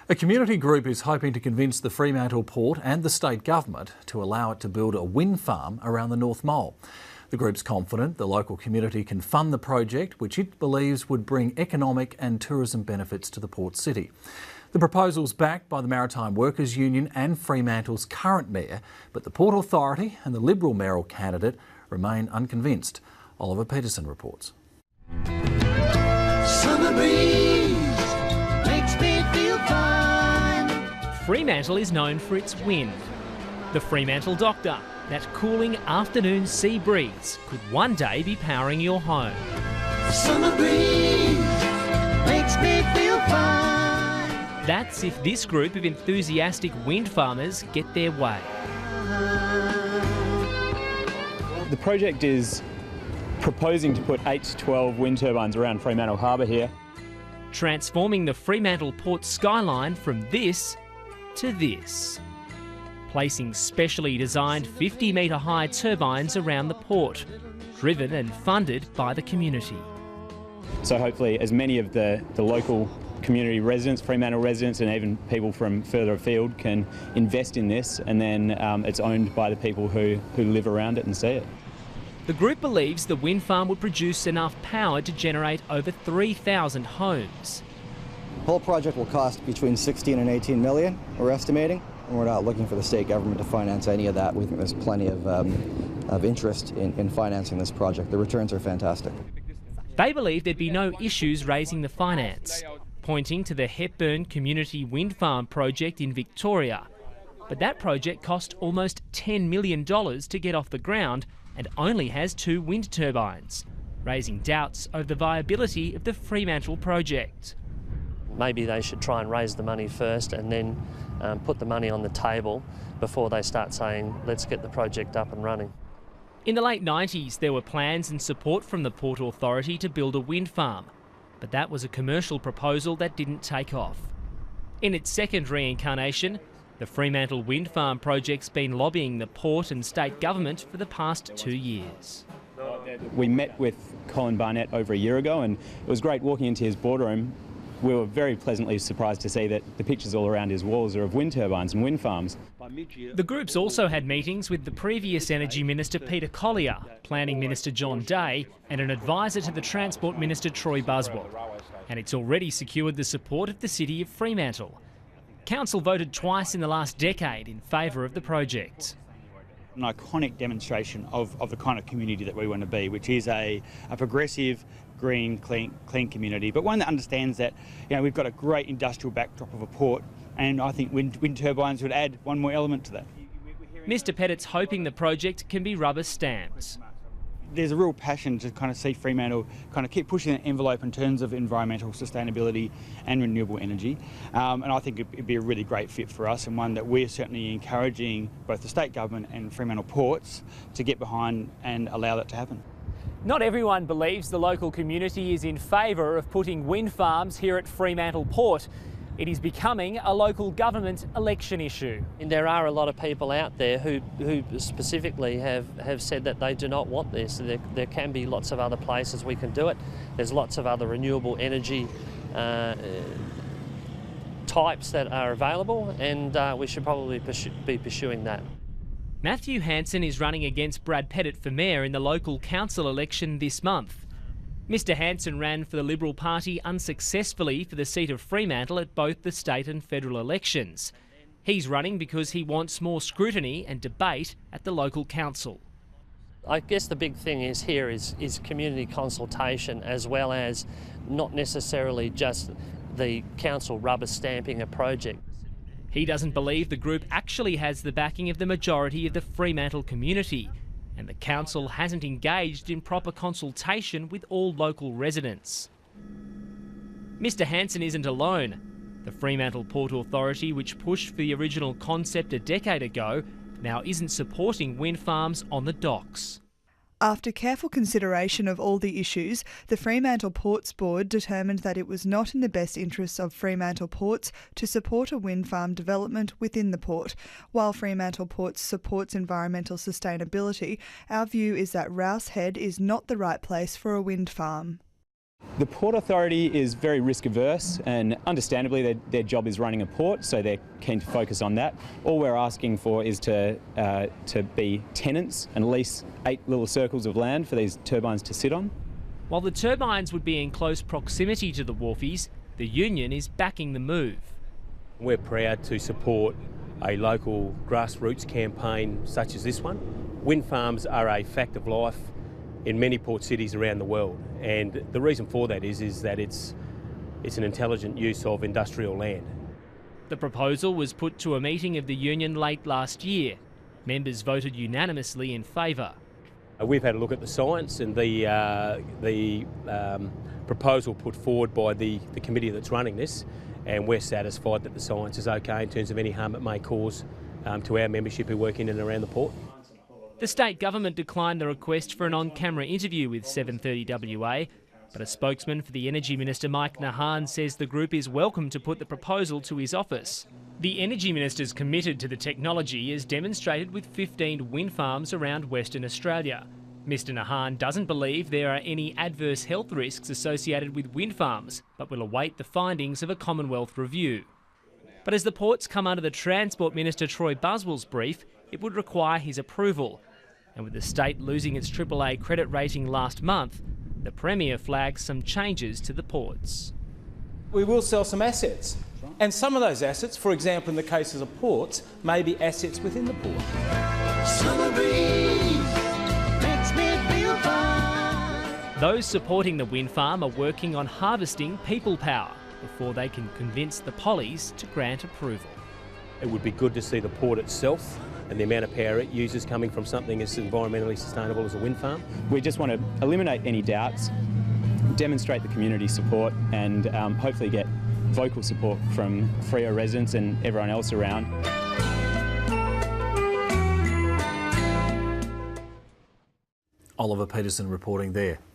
A community group is hoping to convince the Fremantle Port and the state government to allow it to build a wind farm around the North Mole. The group's confident the local community can fund the project, which it believes would bring economic and tourism benefits to the port city. The proposal's backed by the Maritime Workers Union and Fremantle's current mayor, but the Port Authority and the Liberal mayoral candidate remain unconvinced. Oliver Peterson reports. Summer breeze makes me feel fine. Fremantle is known for its wind. The Fremantle Doctor, that cooling afternoon sea breeze, could one day be powering your home. Summer breeze makes me feel fine. That's if this group of enthusiastic wind farmers get their way. The project is proposing to put 8 to 12 wind turbines around Fremantle Harbour here. Transforming the Fremantle Port skyline from this to this. Placing specially designed 50-metre high turbines around the port, driven and funded by the community. So hopefully as many of the local community residents, Fremantle residents and even people from further afield can invest in this, and then it's owned by the people who live around it and see it. The group believes the wind farm would produce enough power to generate over 3,000 homes. The whole project will cost between 16 and 18 million, we're estimating, and we're not looking for the state government to finance any of that. We think there's plenty of interest in financing this project. The returns are fantastic. They believe there'd be no issues raising the finance, pointing to the Hepburn Community Wind Farm project in Victoria. But that project cost almost $10 million to get off the ground and only has 2 wind turbines, raising doubts over the viability of the Fremantle project. Maybe they should try and raise the money first and then put the money on the table before they start saying, let's get the project up and running. In the late 90s, there were plans and support from the Port Authority to build a wind farm, but that was a commercial proposal that didn't take off. In its second reincarnation, the Fremantle Wind Farm project's been lobbying the port and state government for the past 2 years. We met with Colin Barnett over a year ago, and it was great walking into his boardroom. We were very pleasantly surprised to see that the pictures all around his walls are of wind turbines and wind farms. The group's also had meetings with the previous Energy Minister Peter Collier, Planning Minister John Day and an advisor to the Transport Minister Troy Buswell. And it's already secured the support of the City of Fremantle. Council voted twice in the last decade in favour of the project. An iconic demonstration of the kind of community that we want to be, which is a progressive, green, clean community, but one that understands that we've got a great industrial backdrop of a port, and I think wind turbines would add one more element to that. Mr Pettit's hoping the project can be rubber stamped. There's a real passion to kind of see Fremantle kind of keep pushing the envelope in terms of environmental sustainability and renewable energy, and I think it'd be a really great fit for us, and one that we're certainly encouraging both the state government and Fremantle Ports to get behind and allow that to happen. Not everyone believes the local community is in favour of putting wind farms here at Fremantle Port. It is becoming a local government election issue. And there are a lot of people out there who specifically have said that they do not want this. There can be lots of other places we can do it. There's lots of other renewable energy types that are available, and we should probably be pursuing that. Matthew Hansen is running against Brad Pettit for mayor in the local council election this month. Mr Hansen ran for the Liberal Party unsuccessfully for the seat of Fremantle at both the state and federal elections. He's running because he wants more scrutiny and debate at the local council. I guess the big thing is community consultation, as well as not necessarily just the council rubber stamping a project. He doesn't believe the group actually has the backing of the majority of the Fremantle community, and the council hasn't engaged in proper consultation with all local residents. Mr Hansen isn't alone. The Fremantle Port Authority, which pushed for the original concept a decade ago, now isn't supporting wind farms on the docks. After careful consideration of all the issues, the Fremantle Ports Board determined that it was not in the best interests of Fremantle Ports to support a wind farm development within the port. While Fremantle Ports supports environmental sustainability, our view is that Rouse Head is not the right place for a wind farm. The Port Authority is very risk averse, and understandably their job is running a port, so they're keen to focus on that. All we're asking for is to be tenants and lease 8 little circles of land for these turbines to sit on. While the turbines would be in close proximity to the wharfies, the union is backing the move. We're proud to support a local grassroots campaign such as this one. Wind farms are a fact of life in many port cities around the world, and the reason for that is that it's an intelligent use of industrial land. The proposal was put to a meeting of the union late last year. Members voted unanimously in favour. We've had a look at the science, and the proposal put forward by the committee that's running this, and we're satisfied that the science is okay in terms of any harm it may cause to our membership who work in and around the port. The state government declined the request for an on-camera interview with 730 WA, but a spokesman for the Energy Minister Mike Nahan says the group is welcome to put the proposal to his office. The Energy Minister's committed to the technology as demonstrated with 15 wind farms around Western Australia. Mr Nahan doesn't believe there are any adverse health risks associated with wind farms, but will await the findings of a Commonwealth review. But as the ports come under the Transport Minister Troy Buswell's brief, it would require his approval. And with the state losing its AAA credit rating last month, the Premier flags some changes to the ports. We will sell some assets. And some of those assets, for example in the cases of ports, may be assets within the port. Summer breeze makes me feel fine. Those supporting the wind farm are working on harvesting people power before they can convince the pollies to grant approval. It would be good to see the port itself and the amount of power it uses coming from something as environmentally sustainable as a wind farm. We just want to eliminate any doubts, demonstrate the community support, and hopefully get vocal support from Freo residents and everyone else around. Oliver Peterson reporting there.